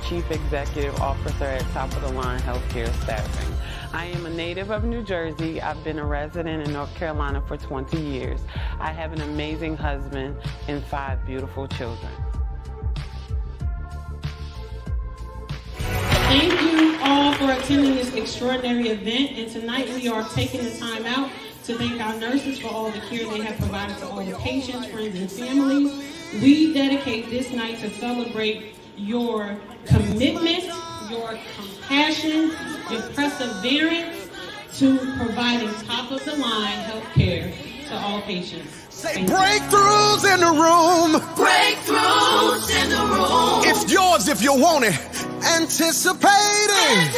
Chief Executive Officer at Top of the Line Healthcare Staffing. I am a native of New Jersey. I've been a resident in North Carolina for 20 years. I have an amazing husband and 5 beautiful children. Thank you all for attending this extraordinary event, and tonight we are taking the time out to thank our nurses for all the care they have provided to all the patients, friends, and families. We dedicate this night to celebrate your commitment, your compassion, your perseverance to providing top-of-the-line health care to all patients. Say breakthroughs in the room. Breakthroughs in the room. It's yours if you want it. Anticipating.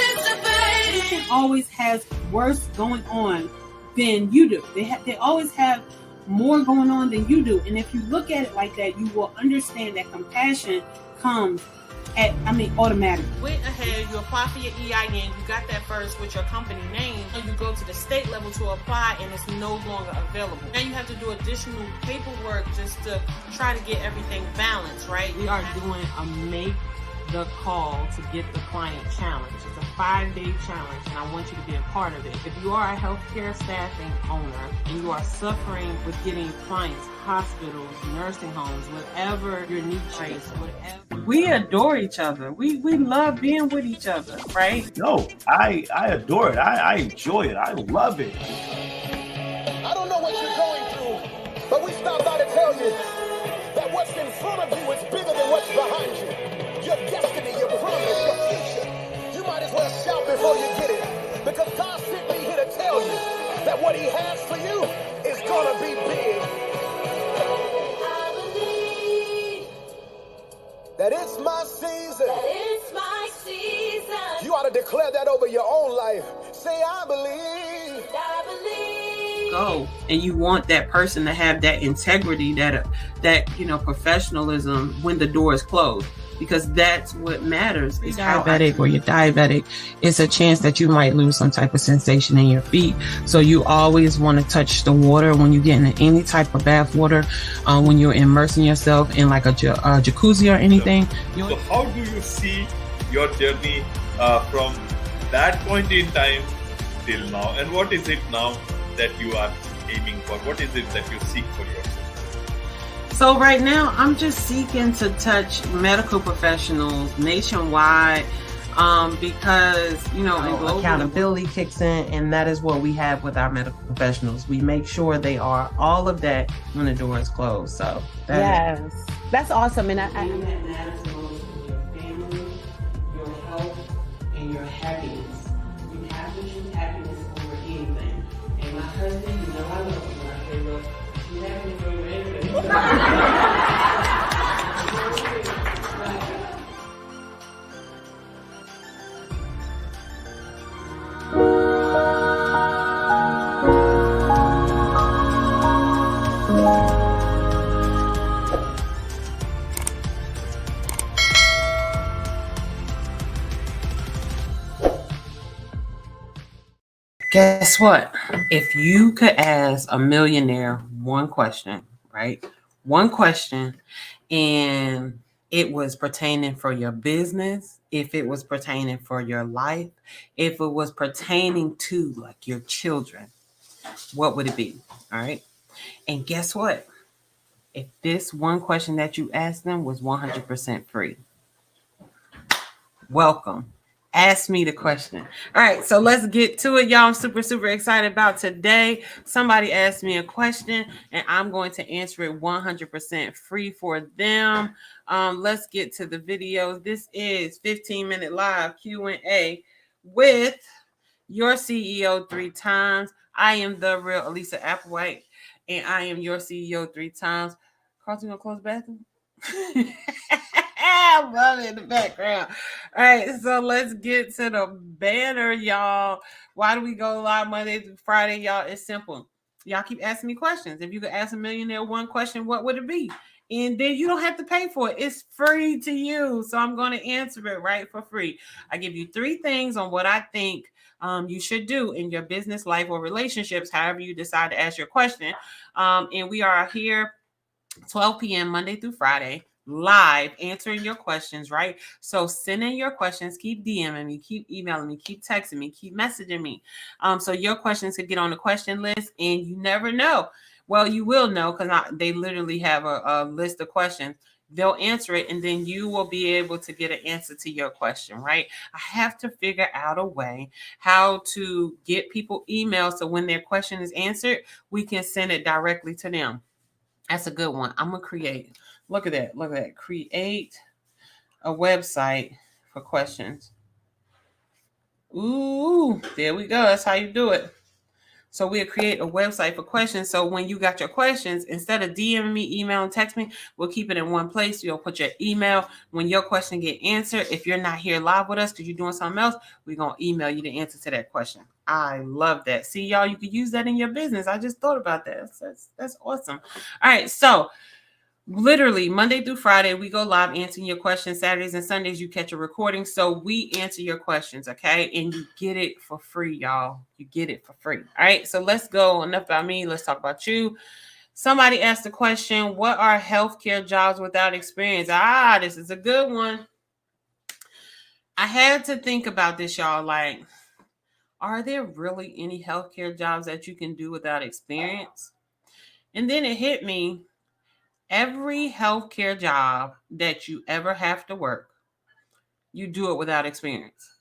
Patient always has worse going on than you do. They always have more going on than you do. And if you look at it like that, you will understand that compassion comes automatically. Went ahead, you apply for your EIN, you got that first with your company name, and you go to the state level to apply, and it's no longer available. Now you have to do additional paperwork just to try to get everything balanced, right? We are doing a Make the Call to Get the Client challenge. It's a 5-day challenge, and I want you to be a part of it. If you are a healthcare staffing owner and you are suffering with getting clients, hospitals, nursing homes, whatever your niche is, whatever. We adore each other. We love being with each other, right? No, I adore it. I enjoy it. I love it. I don't know what you're going through, but we stopped by to tell you that what's in front of you is bigger than what's behind you. Your destiny, your promise, your future. You might as well shout before you get it, because God sent me here to tell you that what he has for you is gonna be big. I believe That it's my season. that it's my season. You ought to declare that over your own life. Say, I believe. I believe. Go. And you want that person to have that integrity, that professionalism when the door is closed. Because that's what matters. Is how Diabetic or you're diabetic, it's a chance that you might lose some type of sensation in your feet. So you always want to touch the water when you get in any type of bath water, when you're immersing yourself in like a jacuzzi or anything. So how do you see your journey from that point in time till now? And what is it now that you are aiming for? What is it that you seek for yourself? So right now, I'm just seeking to touch medical professionals nationwide, because, in global Accountability kicks in, and that is what we have with our medical professionals. We make sure they are all of that when the door is closed. So That's awesome. And that matters the most is your family, your health, and your happiness. You have to choose happiness over anything. And my husband, I love him. I say, look, you happiness over anything. Guess what? If you could ask a millionaire one question, right? One question, and it was pertaining for your business, if it was pertaining for your life, if it was pertaining to like your children, what would it be? All right. And guess what? If this one question that you asked them was 100% free, welcome. Ask me the question. All right, so let's get to it, y'all. I'm super, super excited about today. Somebody asked me a question, and I'm going to answer it 100% free for them. Let's get to the video. This is 15-minute live Q&A with your CEO 3 times. I am the real Alisa Applewhite, and I am your CEO 3 times. Carlton, gonna close the bathroom? I love it in the background. All right, so let's get to the banner, y'all. Why do we go live Monday through Friday, y'all? It's simple. Y'all keep asking me questions. If you could ask a millionaire one question, what would it be? And then you don't have to pay for it. It's free to you. So I'm going to answer it right for free. I give you 3 things on what I think you should do in your business, life, or relationships, however you decide to ask your question. And we are here 12 p.m. Monday through Friday. live answering your questions, right? So send in your questions, keep DMing me, keep emailing me, keep texting me, keep messaging me. So your questions could get on the question list, and you never know. Well, you will know because they literally have a list of questions. They'll answer it, and then you will be able to get an answer to your question, right? I have to figure out a way how to get people emails so when their question is answered, we can send it directly to them. That's a good one. I'm going to create. Look at that. Look at that. Create a website for questions. Ooh, there we go. That's how you do it. So we'll create a website for questions. So when you got your questions, instead of DMing me, email, and text me, we'll keep it in one place. You'll put your email. When your question get answered, if you're not here live with us because you're doing something else, we're going to email you the answer to that question. I love that. See, y'all, you could use that in your business. I just thought about that. That's awesome. All right. So literally Monday through Friday, we go live answering your questions. Saturdays and Sundays, you catch a recording. So we answer your questions, okay? And you get it for free, y'all. You get it for free. All right, so let's go. Enough about me. Let's talk about you. Somebody asked the question, what are healthcare jobs without experience? This is a good one. I had to think about this, y'all. Like, are there really any healthcare jobs that you can do without experience? And then it hit me. Every healthcare job that you ever have to work, you do it without experience.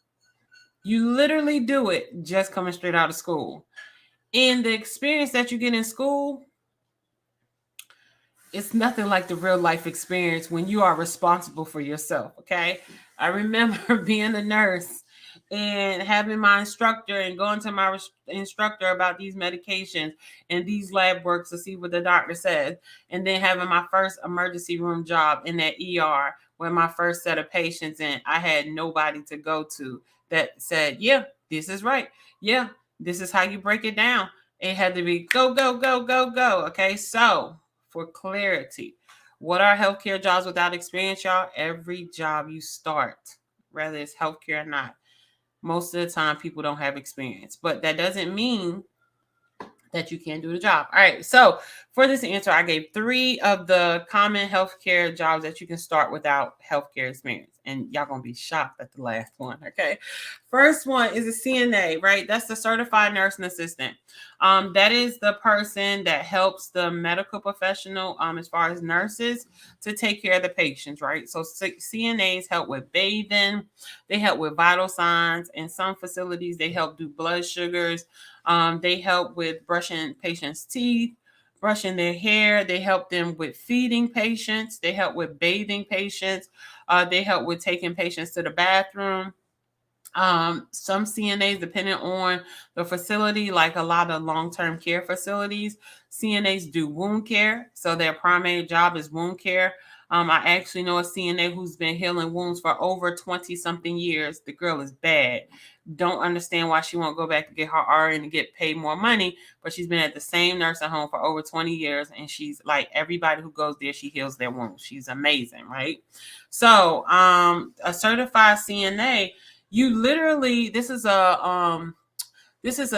You literally do it just coming straight out of school. And the experience that you get in school, it's nothing like the real life experience when you are responsible for yourself, okay? I remember being a nurse and having my instructor and going to my instructor about these medications and these lab works to see what the doctor said. And then having my first emergency room job in that ER with my first set of patients, and I had nobody to go to that said, yeah, this is right. Yeah, this is how you break it down. It had to be go, go, go, go, go. Okay, so for clarity, what are healthcare jobs without experience, y'all? Every job you start, whether it's healthcare or not, most of the time people don't have experience, but that doesn't mean that you can't do the job. All right. So for this answer, I gave 3 of the common healthcare jobs that you can start without healthcare experience. And y'all going to be shocked at the last one. Okay. First one is a CNA, right? That's the certified nursing assistant. That is the person that helps the medical professional, as far as nurses, to take care of the patients, right? So CNAs help with bathing. They help with vital signs. In some facilities, they help do blood sugars. They help with brushing patients' teeth, brushing their hair. They help them with feeding patients. They help with bathing patients. They help with taking patients to the bathroom. Some CNAs, depending on the facility, like a lot of long-term care facilities, CNAs do wound care. So their primary job is wound care. I actually know a CNA who's been healing wounds for over 20-something years. The girl is bad. Don't understand why she won't go back to get her RN and get paid more money, but she's been at the same nursing home for over 20 years, and she's like, everybody who goes there, she heals their wounds. She's amazing, right? So a certified CNA, you literally, this is a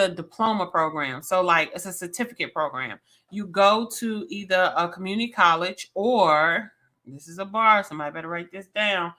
diploma program. So like it's a certificate program. You go to either a community college or, this is a bar, somebody better write this down.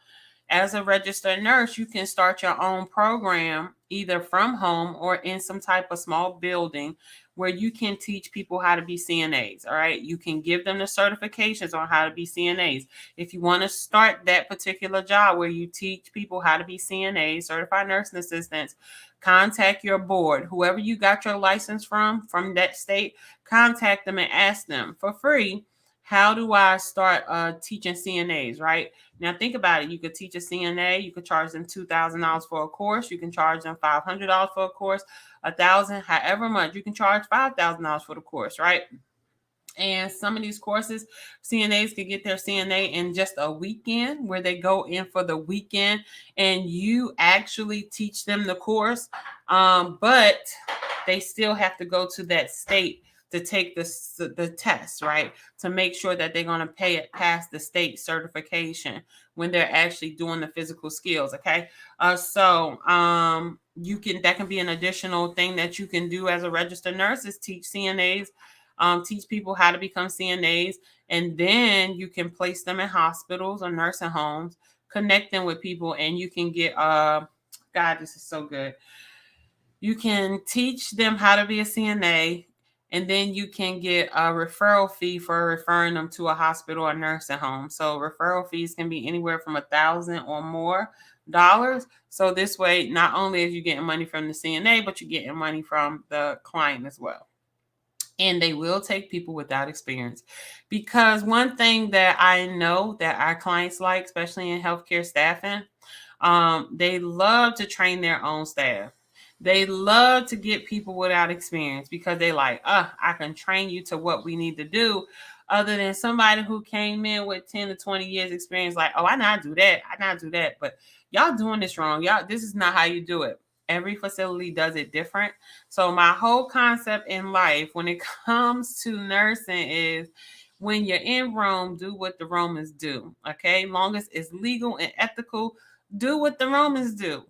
As a registered nurse, you can start your own program either from home or in some type of small building where you can teach people how to be CNAs. All right. You can give them the certifications on how to be CNAs. If you want to start that particular job where you teach people how to be CNAs, certified nursing assistants, contact your board. Whoever you got your license from that state, contact them and ask them for free, how do I start teaching CNAs, right? Now, think about it. You could teach a CNA. You could charge them $2,000 for a course. You can charge them $500 for a course, $1,000, however much. You can charge $5,000 for the course, right? And some of these courses, CNAs can get their CNA in just a weekend, where they go in for the weekend and you actually teach them the course. But they still have to go to that state to take the test, right? To make sure that they're going to pass the state certification when they're actually doing the physical skills. Okay. So that can be an additional thing that you can do as a registered nurse, is teach CNAs teach people how to become CNAs, and then you can place them in hospitals or nursing homes, connect them with people, and you can get, God, this is so good. You can teach them how to be a CNA, and then you can get a referral fee for referring them to a hospital or nursing home. So referral fees can be anywhere from $1,000 or more dollars. So this way, not only are you getting money from the CNA, but you're getting money from the client as well. And they will take people without experience, because one thing that I know that our clients like, especially in healthcare staffing, they love to train their own staff. They love to get people without experience because they like, I can train you to what we need to do, other than somebody who came in with 10 to 20 years experience, like, oh, I not do that. But y'all doing this wrong. Y'all, this is not how you do it. Every facility does it different. So my whole concept in life when it comes to nursing is, when you're in Rome, do what the Romans do. Okay, long as it's legal and ethical, do what the Romans do.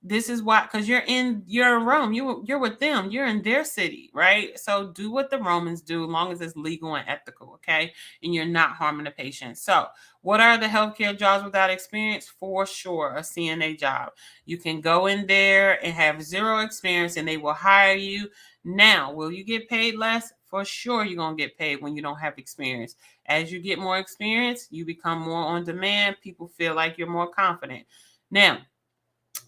This is why, because you're in Rome, you're with them, you're in their city, right? So do what the Romans do, long as it's legal and ethical, okay? And you're not harming the patient. So what are the healthcare jobs without experience? For sure, a CNA job. You can go in there and have zero experience and they will hire you. Now, will you get paid less? For sure, you're going to get paid when you don't have experience. As you get more experience, you become more on demand. People feel like you're more confident. Now,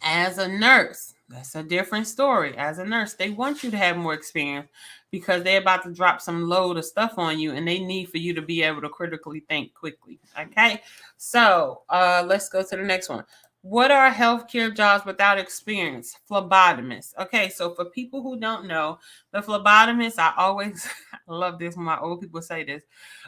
as a nurse, that's a different story. As a nurse, they want you to have more experience because they're about to drop some load of stuff on you and they need for you to be able to critically think quickly. Okay, so let's go to the next one. What are healthcare jobs without experience? Phlebotomists. Okay, so for people who don't know, the phlebotomist, I always love this when my old people say this,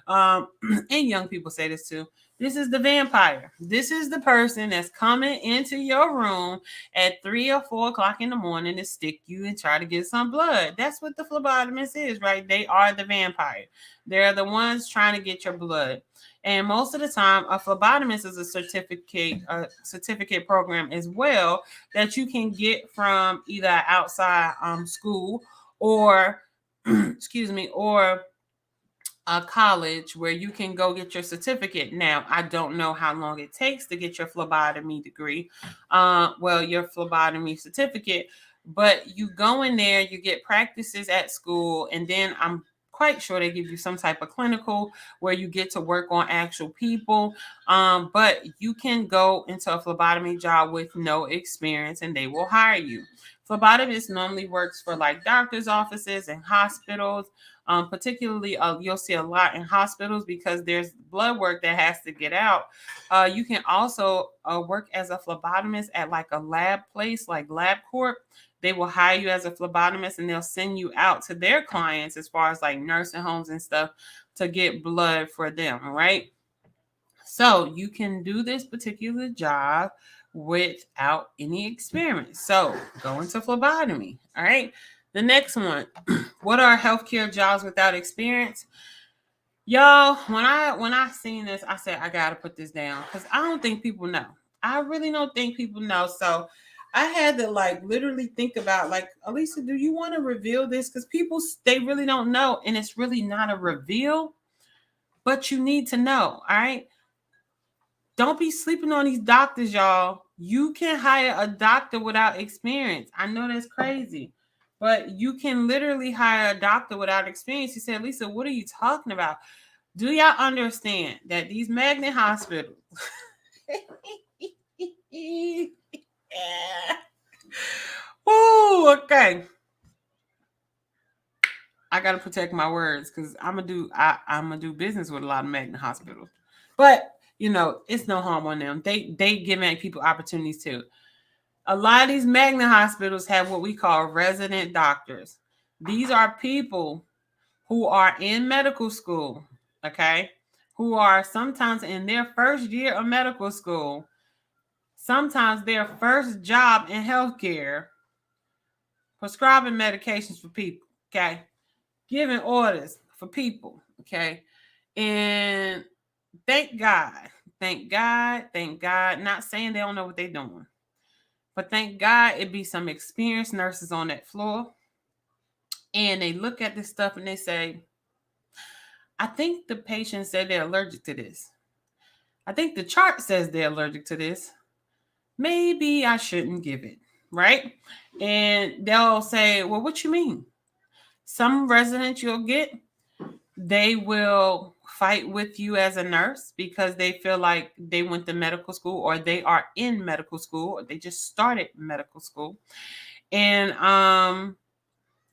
and young people say this too. This is the vampire. This is the person that's coming into your room at 3 or 4 o'clock in the morning to stick you and try to get some blood. That's what the phlebotomist is, right? They are the vampire. They're the ones trying to get your blood. And most of the time, a phlebotomist is a certificate program as well that you can get from either outside school or, or a college where you can go get your certificate. Now, I don't know how long it takes to get your phlebotomy degree, your phlebotomy certificate, but you go in there, you get practices at school, and then I'm quite sure they give you some type of clinical where you get to work on actual people. But you can go into a phlebotomy job with no experience and they will hire you. Phlebotomist normally works for like doctor's offices and hospitals. Particularly, you'll see a lot in hospitals because there's blood work that has to get out. You can also work as a phlebotomist at like a lab place like LabCorp. They will hire you as a phlebotomist and they'll send you out to their clients as far as like nursing homes and stuff to get blood for them, right? So you can do this particular job without any experience. So go into phlebotomy, all right? The next one, what are healthcare jobs without experience? Y'all, when I seen this, I said, I got to put this down because I don't think people know. I really don't think people know. So I had to like literally think about like, Alisa, do you want to reveal this? Because people, they really don't know. And it's really not a reveal, but you need to know. All right. Don't be sleeping on these doctors, y'all. You can hire a doctor without experience. I know that's crazy, but you can literally hire a doctor without experience. He said, Lisa, what are you talking about? Do y'all understand that these magnet hospitals, oh, okay. I gotta protect my words because I'm gonna do business with a lot of magnet hospitals. But you know, it's no harm on them. They give people opportunities too. A lot of these magnet hospitals have what we call resident doctors. These are people who are in medical school, okay? Who are sometimes in their first year of medical school, sometimes their first job in healthcare, prescribing medications for people, okay? Giving orders for people, okay? And thank God, not saying they don't know what they're doing, but thank God it be some experienced nurses on that floor. And they look at this stuff and they say, I think the patient said they're allergic to this. I think the chart says they're allergic to this. Maybe I shouldn't give it, right? And they'll say, well, what you mean? Some residents you'll get, they will fight with you as a nurse because they feel like they went to medical school or they are in medical school or they just started medical school. And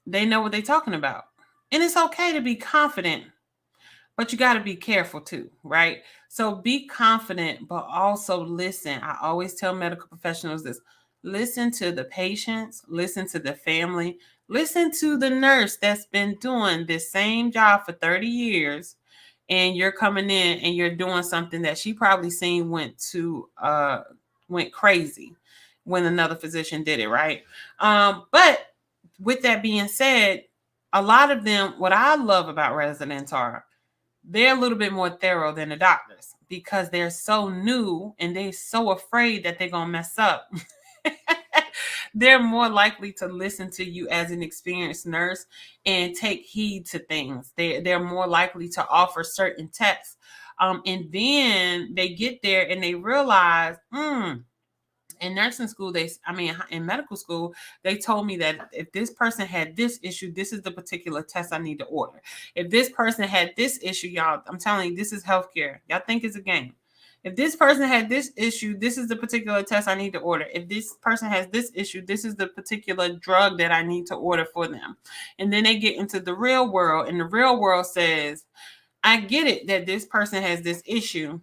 they know what they're talking about. And it's okay to be confident, but you got to be careful too, right? So be confident, but also listen. I always tell medical professionals this. Listen to the patients, listen to the family, listen to the nurse that's been doing this same job for 30 years, and you're coming in and you're doing something that she probably seen went crazy when another physician did it, right? But with that being said, a lot of them, what I love about residents are, they're a little bit more thorough than the doctors because they're so new and they're so afraid that they're going to mess up. They're more likely to listen to you as an experienced nurse and take heed to things. They're more likely to offer certain tests. And then they get there and they realize, in nursing school, in medical school, they told me that if this person had this issue, this is the particular test I need to order. If this person had this issue, y'all, I'm telling you, this is healthcare. Y'all think it's a game. If this person had this issue, this is the particular test I need to order. If this person has this issue, this is the particular drug that I need to order for them. And then they get into the real world, and the real world says, I get it that this person has this issue,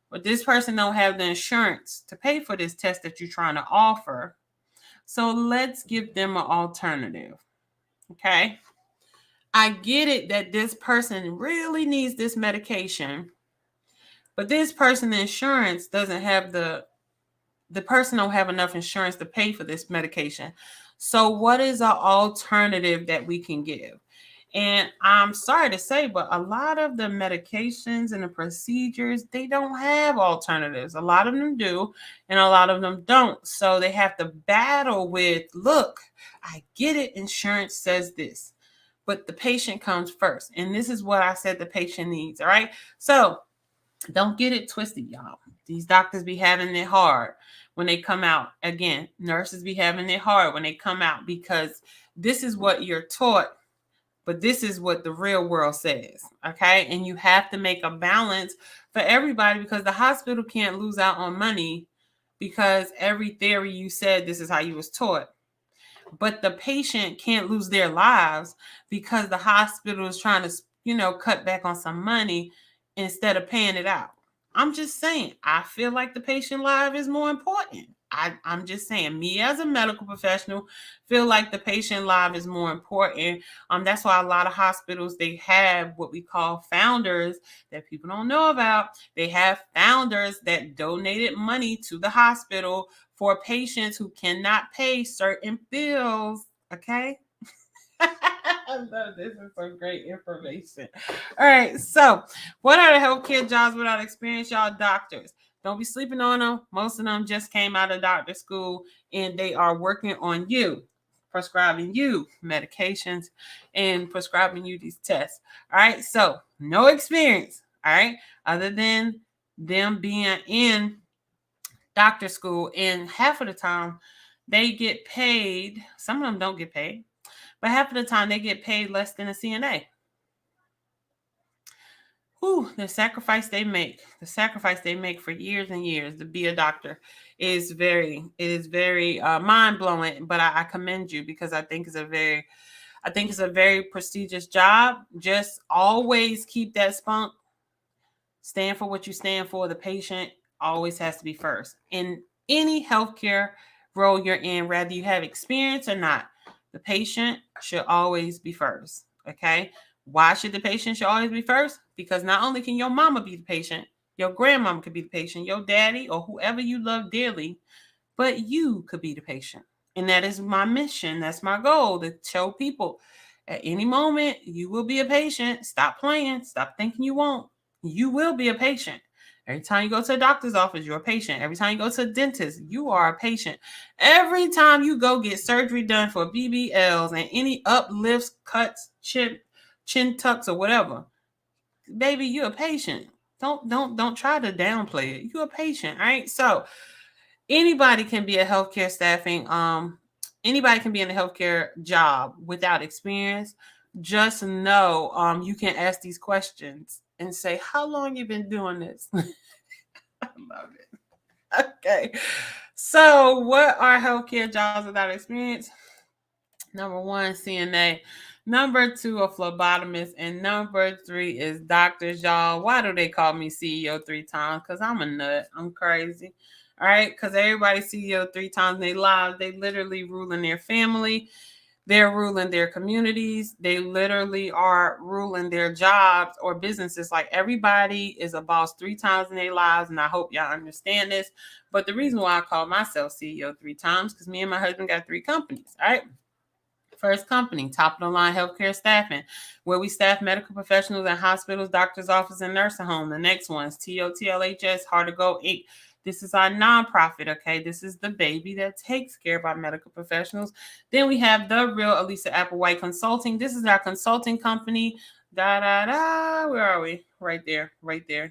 but this person don't have the insurance to pay for this test that you're trying to offer. So let's give them an alternative. Okay. I get it that this person really needs this medication, but this person's insurance doesn't have the person don't have enough insurance to pay for this medication. So what is an alternative that we can give? And I'm sorry to say, but a lot of the medications and the procedures, they don't have alternatives. A lot of them do, and a lot of them don't. So they have to battle with, look, I get it. Insurance says this, but the patient comes first. And this is what I said the patient needs. All right. So don't get it twisted, y'all. These doctors be having it hard when they come out. Again, nurses be having it hard when they come out because this is what you're taught. But this is what the real world says, okay? And you have to make a balance for everybody because the hospital can't lose out on money because every theory you said this is how you was taught. But the patient can't lose their lives because the hospital is trying to, cut back on some money instead of paying it out. I'm just saying, I feel like the patient life is more important. I'm just saying, me as a medical professional, feel like the patient life is more important. That's why a lot of hospitals, they have what we call founders that people don't know about. They have founders that donated money to the hospital for patients who cannot pay certain bills. Okay. This is some great information. All right. So what are the healthcare jobs without experience? Y'all doctors. Don't be sleeping on them. Most of them just came out of doctor school and they are working on you, prescribing you medications and prescribing you these tests. All right. So no experience. All right. Other than them being in doctor school, and half of the time they get paid. Some of them don't get paid, but half of the time they get paid less than a CNA. The sacrifice they make for years and years to be a doctor is very mind-blowing, but I commend you because I think it's a very prestigious job. Just always keep that spunk. Stand for what you stand for. The patient always has to be first. In any healthcare role you're in, whether you have experience or not, the patient should always be first. Okay? Why should the patient should always be first? Because not only can your mama be the patient, your grandmama could be the patient, your daddy or whoever you love dearly, but you could be the patient. And that is my mission. That's my goal, to show people at any moment you will be a patient. Stop playing. Stop thinking you won't. You will be a patient. Every time you go to a doctor's office, you're a patient. Every time you go to a dentist, you are a patient. Every time you go get surgery done for BBLs and any uplifts, cuts, chin tucks or whatever, baby, you're a patient. Don't try to downplay it. You're a patient, right? So anybody can be a healthcare staffing, anybody can be in a healthcare job without experience. Just know you can ask these questions and say, how long you been doing this? I love it. Okay. So what are healthcare jobs without experience? Number 1, CNA. Number 2, a phlebotomist. And number 3 is doctors, y'all. Why do they call me CEO 3 times? Because I'm a nut. I'm crazy. All right. Because everybody CEO 3 times in their lives. They literally ruling their family. They're ruling their communities. They literally are ruling their jobs or businesses. Like, everybody is a boss 3 times in their lives. And I hope y'all understand this. But the reason why I call myself CEO 3 times, because me and my husband got 3 companies. All right. First company, top of the line healthcare staffing, where we staff medical professionals in hospitals, doctors' offices, and nursing homes. The next one is TOTLHS, Hard to Go Inc. This is our nonprofit, okay? This is the baby that takes care of our medical professionals. Then we have the real Alisa Applewhite Consulting. This is our consulting company. Where are we? Right there.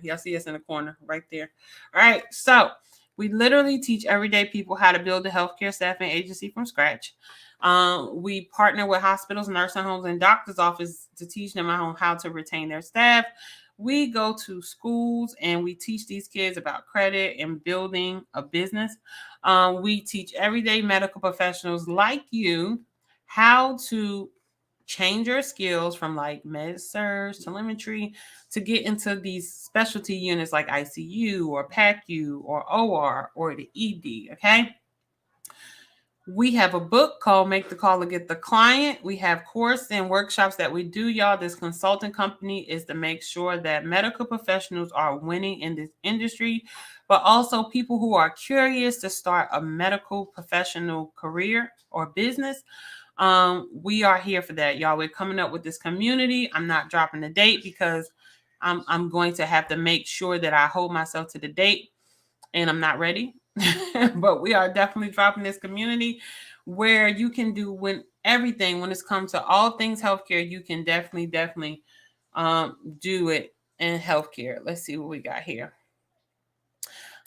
Y'all see us in the corner, right there. All right, so we literally teach everyday people how to build a healthcare staffing agency from scratch. We partner with hospitals, nursing homes, and doctors' offices to teach them how to retain their staff. We go to schools and we teach these kids about credit and building a business. We teach everyday medical professionals like you how to change your skills from like med-surg, telemetry, to get into these specialty units like ICU or PACU or OR or the ED, okay? We have a book called Make the Call or Get the Client. We have courses and workshops that we do, y'all. This consulting company is to make sure that medical professionals are winning in this industry, but also people who are curious to start a medical professional career or business. We are here for that, y'all. We're coming up with this community. I'm not dropping the date because I'm going to have to make sure that I hold myself to the date, and I'm not ready. But we are definitely dropping this community where you can do everything when it's come to all things healthcare. You can definitely do it in healthcare. Let's see what we got here.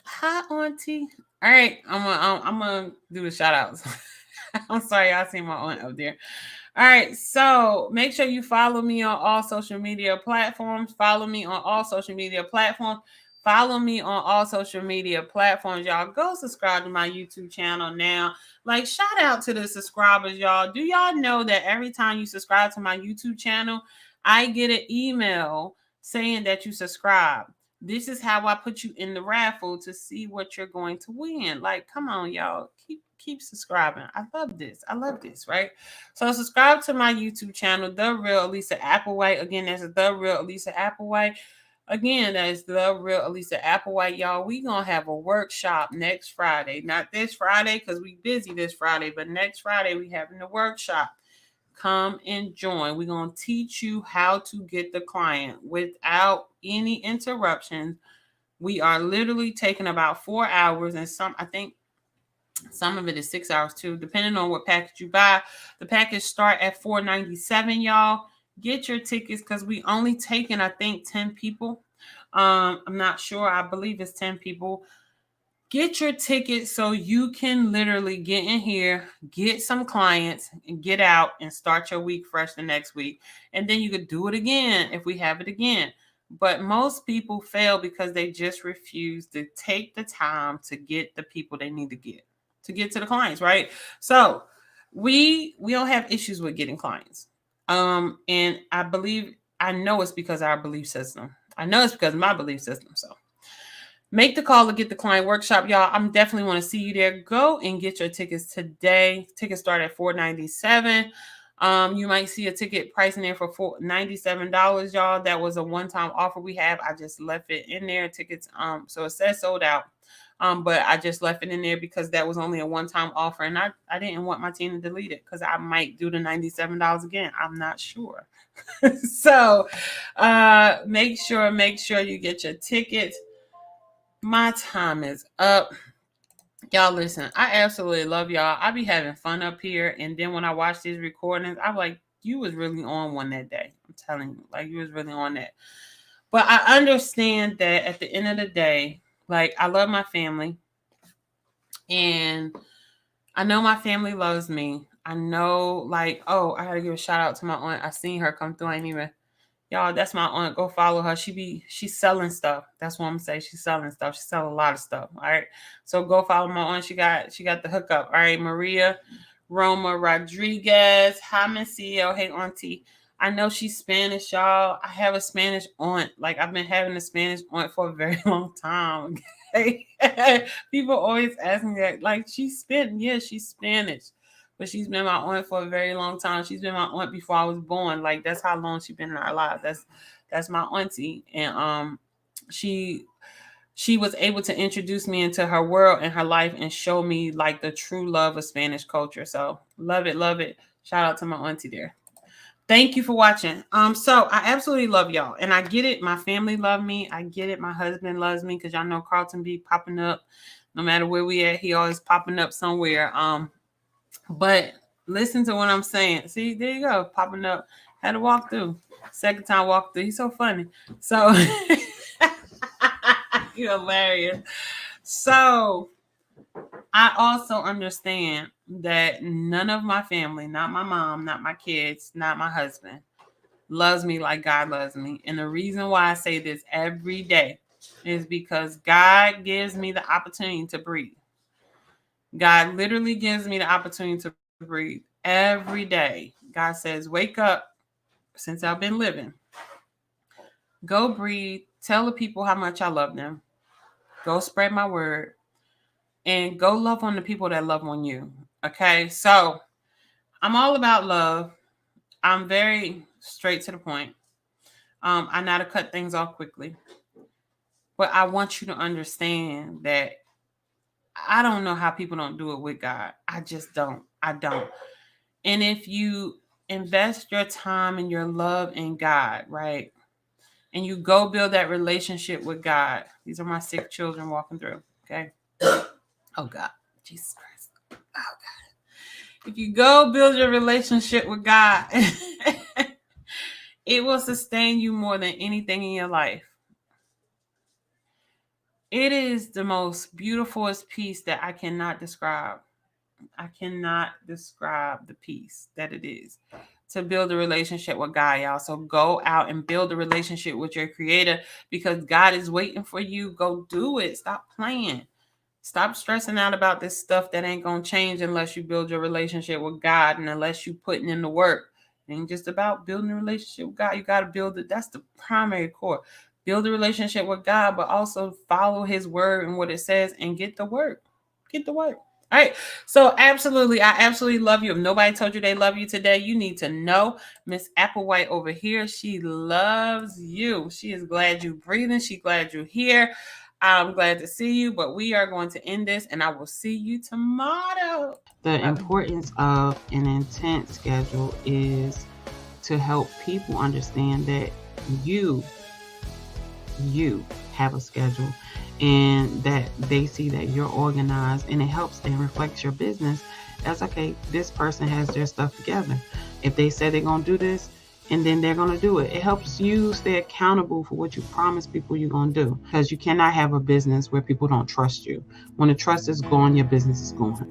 Hi, Auntie. All right, I'm gonna do the shout outs. I'm sorry, I see my aunt up there. All right, so make sure you follow me on all social media platforms. Follow me on all social media platforms. Y'all. Go subscribe to my YouTube channel now. Like, shout out to the subscribers, y'all. Do y'all know that every time you subscribe to my YouTube channel, I get an email saying that you subscribe? This is how I put you in the raffle to see what you're going to win. Like, come on, y'all. Keep subscribing. I love this, right? So subscribe to my YouTube channel, The Real Alisa Applewhite. Again, that's The Real Alisa Applewhite. Again, that's The Real Alisa Applewhite, y'all. We gonna have a workshop next Friday. Not this Friday, because we busy this Friday, but next Friday we having the workshop. Come and join. We're gonna teach you how to get the client without any interruptions. We are literally taking about 4 hours, and I think some of it is 6 hours too, depending on what package you buy. The package start at $497, y'all. Get your tickets because we only taking, I think, 10 people. I'm not sure. I believe it's 10 people. Get your tickets so you can literally get in here, get some clients, and get out and start your week fresh the next week. And then you could do it again if we have it again. But most people fail because they just refuse to take the time to get the people they need to get to the clients, right? So we don't have issues with getting clients. And I know it's because of our belief system. I know it's because of my belief system. So make the call to get the client workshop, y'all. I'm definitely want to see you there. Go and get your tickets today. Tickets start at $497. You might see a ticket pricing there for $97, y'all. That was a one-time offer we have. I just left it in there. Tickets, so it says sold out. But I just left it in there because that was only a one-time offer, and I didn't want my team to delete it because I might do the $97 again. I'm not sure. So make sure you get your tickets. My time is up. Y'all listen, I absolutely love y'all. I be having fun up here, and then when I watch these recordings, I'm like, you was really on one that day. I'm telling you, like, you was really on that. But I understand that at the end of the day, like, I love my family. And I know my family loves me. I know, like, oh, I gotta give a shout out to my aunt. I seen her come through. I ain't even, y'all, that's my aunt. Go follow her. She's selling stuff. That's what I'm saying. She's selling stuff. She sells a lot of stuff. All right. So go follow my aunt. She got the hookup. All right. Maria Roma Rodriguez. Hi, Miss CEO. Hey, auntie. I know she's Spanish, y'all. I have a Spanish aunt. Like, I've been having a Spanish aunt for a very long time. Okay? People always ask me that. Like, she's Spanish. Yeah, she's Spanish. But she's been my aunt for a very long time. She's been my aunt before I was born. Like, that's how long she's been in our lives. That's my auntie. And she was able to introduce me into her world and her life and show me, like, the true love of Spanish culture. So love it, love it. Shout out to my auntie there. Thank you for watching. So I absolutely love y'all. And I get it. My family love me. I get it. My husband loves me because y'all know Carlton be popping up. No matter where we at, he always popping up somewhere. But listen to what I'm saying. See, there you go. Popping up. Had to walk through. Second time walk through. He's so funny. So you're hilarious. So I also understand that none of my family, not my mom, not my kids, not my husband, loves me like God loves me. And the reason why I say this every day is because God gives me the opportunity to breathe. God literally gives me the opportunity to breathe every day. God says, wake up since I've been living. Go breathe. Tell the people how much I love them. Go spread my word. And go love on the people that love on you. Okay, so I'm all about love. I'm very straight to the point. I know how to cut things off quickly. But I want you to understand that I don't know how people don't do it with God. I just don't. I don't. And if you invest your time and your love in God, right? And you go build that relationship with God. These are my 6 children walking through, okay? Oh, God. Jesus Christ. Oh, God. If you go build your relationship with God, it will sustain you more than anything in your life. It is the most beautifulest peace that I cannot describe. I cannot describe the peace that it is to build a relationship with God, y'all. So go out and build a relationship with your creator because God is waiting for you. Go do it. Stop playing. Stop stressing out about this stuff that ain't going to change unless you build your relationship with God and unless you putting in the work. It ain't just about building a relationship with God. You got to build it. That's the primary core. Build a relationship with God, but also follow his word and what it says and get the work. Get the work. All right. So absolutely, I absolutely love you. If nobody told you they love you today, you need to know Miss Applewhite over here. She loves you. She is glad you're breathing. She's glad you're here. I'm glad to see you, but we are going to end this and I will see you tomorrow. The importance of an intent schedule is to help people understand that you have a schedule and that they see that you're organized, and it helps and reflects your business as, okay, this person has their stuff together. If they say they're going to do this, and then they're going to do it. It helps you stay accountable for what you promise people you're going to do, because you cannot have a business where people don't trust you. When the trust is gone, your business is gone.